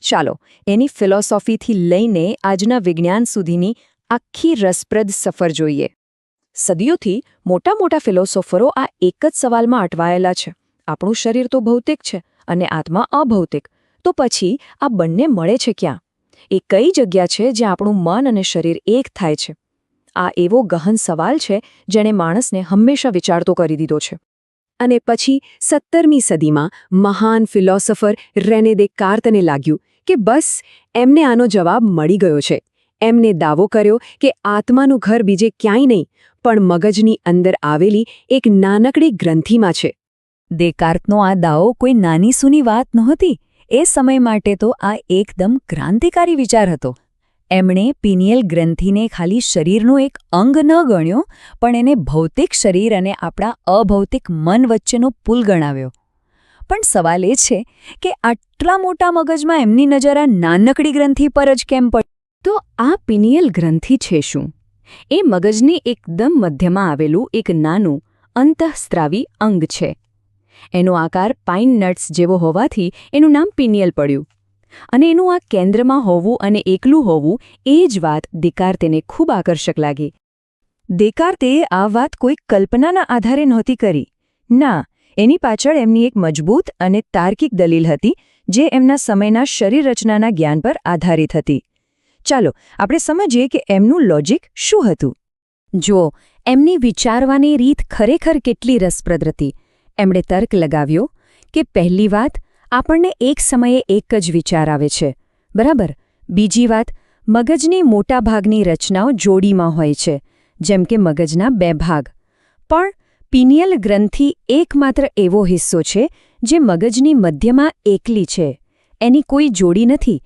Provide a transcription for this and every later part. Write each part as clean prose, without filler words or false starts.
ચાલો એની ફિલોસોફીથી લઈને આજના વિજ્ઞાન સુધીની આખી રસપ્રદ સફર જોઈએ. સદીઓથી મોટા મોટા ફિલોસોફરો આ એક જ સવાલમાં અટવાયેલા છે. આપણું શરીર તો ભૌતિક છે અને આત્મા અભૌતિક. તો પછી આ બંને મળે છે ક્યાં? એ કઈ જગ્યા છે જ્યાં આપણું મન અને શરીર એક થાય છે? આ એવો ગહન સવાલ છે જેણે માણસને હંમેશા વિચારતો કરી દીધો છે. અને પછી 17મી સદીમાં મહાન ફિલોસોફર રેને દેકાર્તને લાગ્યું કે બસ એમને આનો જવાબ મળી ગયો છે. એમને દાવો કર્યો કે આત્માનું ઘર બીજે ક્યાંય નહીં પણ મગજની અંદર આવેલી એક નાનકડી ગ્રંથિમાં છે. દેકાર્તનો આ દાવો કોઈ નાની સૂની વાત નહોતી. એ સમય માટે તો આ એકદમ ક્રાંતિકારી વિચાર હતો. એમણે પિનિયલ ગ્રંથિને ખાલી શરીરનું એક અંગ ન ગણ્યો પણ એને ભૌતિક શરીર અને આપણા અભૌતિક મન વચ્ચેનો પુલ ગણાવ્યો. પણ સવાલ એ છે કે આટલા મોટા મગજમાં એમની નજર આ નાનકડી ગ્રંથિ પર જ કેમ પડી? તો આ પિનિયલ ગ્રંથિ છે શું? એ મગજની એકદમ મધ્યમાં આવેલું એક નાનું અંતઃસ્ત્રાવી અંગ છે. એનો આકાર પાઇન નટ્સ જેવો હોવાથી એનું નામ પિનિયલ પડ્યું. અને એનું આ કેન્દ્રમાં હોવું અને એકલું હોવું એ જ વાત દેકાર્તેને ખૂબ આકર્ષક લાગી. દેકાર્તે આ વાત કોઈ કલ્પનાના આધારે નહોતી કરી. ના, એની પાછળ એમની એક મજબૂત અને તાર્કિક દલીલ હતી જે એમના સમયના શરીર રચનાના જ્ઞાન પર આધારિત હતી. ચાલો આપણે સમજીએ કે એમનું લોજિક શું હતું. જુઓ, એમની વિચારવાની રીત ખરેખર કેટલી રસપ્રદ હતી. એમણે તર્ક લગાવ્યો કે પહેલી વાત, આપણને એક સમયે એક જ વિચાર આવે છે, બરાબર? બીજી વાત, મગજની મોટાભાગની રચનાઓ જોડીમાં હોય છે, જેમ કે મગજના 2 ભાગ. પણ પિનિયલ ગ્રંથિ એકમાત્ર એવો હિસ્સો છે જે મગજની મધ્યમાં એકલી છે. એની કોઈ જોડી નથી.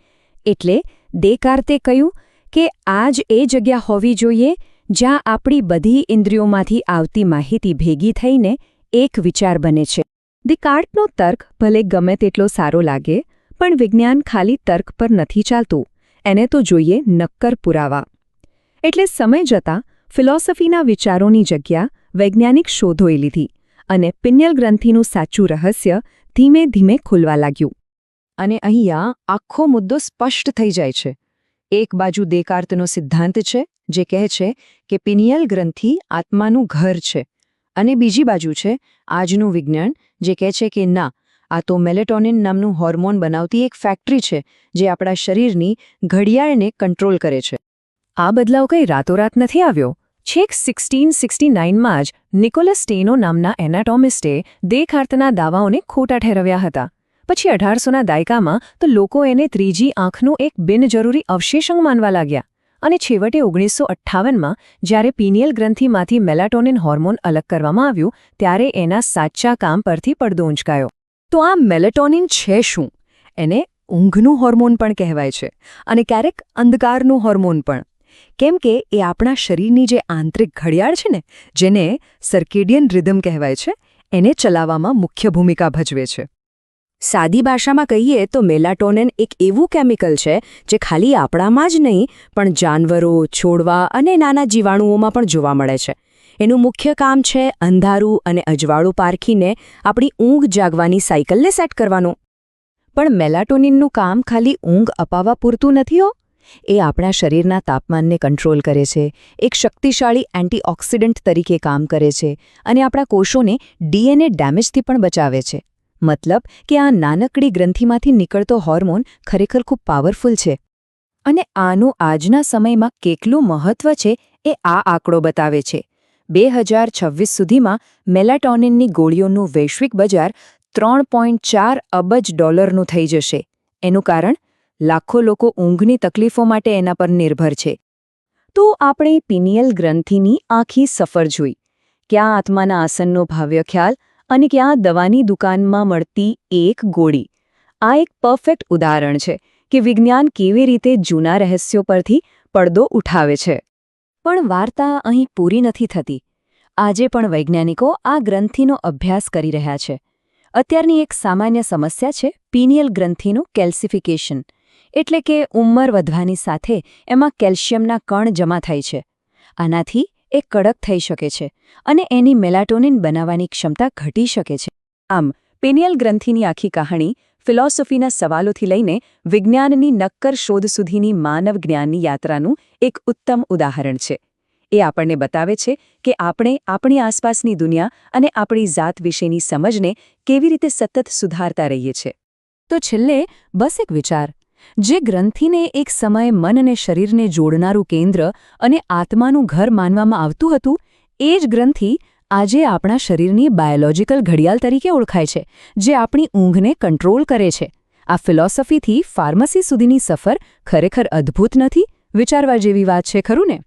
એટલે દેકાર્તે કહ્યું કે આ જ એ જગ્યા હોવી જોઈએ જ્યાં આપણી બધી ઇન્દ્રિયોમાંથી આવતી માહિતી ભેગી થઈને એક વિચાર બને છે. દેકાર્તનો તર્ક ભલે ગમે તેટલો સારો લાગે, પણ વિજ્ઞાન ખાલી તર્ક પર નથી ચાલતું. એને તો જોઈએ નક્કર પુરાવા. એટલે સમય જતાં ફિલોસોફીના વિચારોની જગ્યા વૈજ્ઞાનિક શોધોએ લીધી અને પિનિયલ ગ્રંથિનું સાચું રહસ્ય ધીમે ધીમે ખુલવા લાગ્યું. અને અહીંયા આખો મુદ્દો સ્પષ્ટ થઈ જાય છે. એક બાજુ દેકાર્તનો સિદ્ધાંત છે જે કહે છે કે પિનિયલ ગ્રંથિ આત્માનું ઘર છે, અને બીજી બાજુ છે આજનું વિજ્ઞાન જે કહે છે કે ના, આ તો મેલેટોનિન નામનું હોર્મોન બનાવતી એક ફેક્ટરી છે જે આપણા શરીરની ઘડિયાળને કંટ્રોલ કરે છે. આ બદલાવ કંઈ રાતોરાત નથી આવ્યો. છેક 1669માં જ નિકોલસ સ્ટેનો નામના એનાટોમિસ્ટે દેકાર્તના દાવાઓને ખોટા ઠેરવ્યા હતા. પછી 1800ના દાયકામાં તો લોકો એને ત્રીજી આંખનું એક બિનજરૂરી અવશેષણ માનવા લાગ્યા. અને છેવટે 1958માં જ્યારે પિનિયલ ગ્રંથિમાંથી મેલાટોનિન હોર્મોન અલગ કરવામાં આવ્યું ત્યારે એના સાચા કામ પરથી પડદો ઊંચકાયો. તો આ મેલેટોનિન છે શું? એને ઊંઘનું હોર્મોન પણ કહેવાય છે અને ક્યારેક અંધકારનું હોર્મોન પણ. કેમ કે એ આપણા શરીરની જે આંતરિક ઘડિયાળ છે ને, જેને સર્કેડિયન રિધમ કહેવાય છે, એને ચલાવવામાં મુખ્ય ભૂમિકા ભજવે છે. સાદી ભાષામાં કહીએ તો મેલાટોનિન એક એવું કેમિકલ છે જે ખાલી આપણામાં જ નહીં પણ જાનવરો, છોડવા અને નાના જીવાણુઓમાં પણ જોવા મળે છે. એનું મુખ્ય કામ છે અંધારું અને અજવાળું પારખીને આપણી ઊંઘ જાગવાની સાયકલને સેટ કરવાનું. પણ મેલાટોનિનનું કામ ખાલી ઊંઘ અપાવવા પૂરતું નથી હો. એ આપણા શરીરના તાપમાનને કંટ્રોલ કરે છે, એક શક્તિશાળી એન્ટીઓક્સિડન્ટ તરીકે કામ કરે છે અને આપણા કોષોને ડીએનએ ડેમેજથી પણ બચાવે છે. મતલબ કે આ નાનકડી ગ્રંથિમાંથી નીકળતો હોર્મોન ખરેખર ખૂબ પાવરફુલ છે. અને આનું આજના સમયમાં કેટલું મહત્વ છે એ આ આંકડો બતાવે છે. 2026 સુધીમાં મેલાટોનિનની ગોળીઓનું વૈશ્વિક બજાર $3.4 અબજ થઈ જશે. એનું કારણ? લાખો લોકો ઊંઘની તકલીફો માટે એના પર નિર્ભર છે. તો આપણે પિનિયલ ગ્રંથિની આખી સફર જોઈ. ક્યાં આત્માના આસનનો ભાવ્ય ખ્યાલ અને ક્યાં દવાની દુકાનમાં મળતી એક ગોળી. આ એક પરફેક્ટ ઉદાહરણ છે કે વિજ્ઞાન કેવી રીતે જૂના રહસ્યો પરથી પડદો ઉઠાવે છે. પણ વાર્તા અહીં પૂરી નથી થતી. આજે પણ વૈજ્ઞાનિકો આ ગ્રંથિનો અભ્યાસ કરી રહ્યા છે. અત્યારની એક સામાન્ય સમસ્યા છે પિનિયલ ગ્રંથિનું કેલ્સિફિકેશન. એટલે કે ઉંમર વધવાની સાથે એમાં કેલ્શિયમના કણ જમા થાય છે. આનાથી એ કડક થઈ શકે છે અને એની મેલાટોનિન બનાવવાની ક્ષમતા ઘટી શકે છે. આમ પિનિયલ ગ્રંથિની આખી કહાણી ફિલોસોફીના સવાલોથી લઈને વિજ્ઞાનની નક્કર શોધ સુધીની માનવ જ્ઞાનની યાત્રાનું એક ઉત્તમ ઉદાહરણ છે. એ આપણને બતાવે છે કે આપણે આપણી આસપાસની દુનિયા અને આપણી જાત વિશેની સમજને કેવી રીતે સતત સુધારતા રહીએ છીએ. તો છેલ્લે બસ એક વિચાર. જે ગ્રંથિને એક સમયે મન અને શરીરને જોડનારું કેન્દ્ર અને આત્માનું ઘર માનવામાં આવતું હતું, એ જ ગ્રંથિ આજે આપણા શરીરની બાયોલોજિકલ ઘડિયાળ તરીકે ઓળખાય છે, જે આપણી ઊંઘને કંટ્રોલ કરે છે. આ ફિલોસોફીથી ફાર્મસી સુધીની સફર ખરેખર અદ્ભુત નથી? વિચારવા જેવી વાત છે, ખરું ને?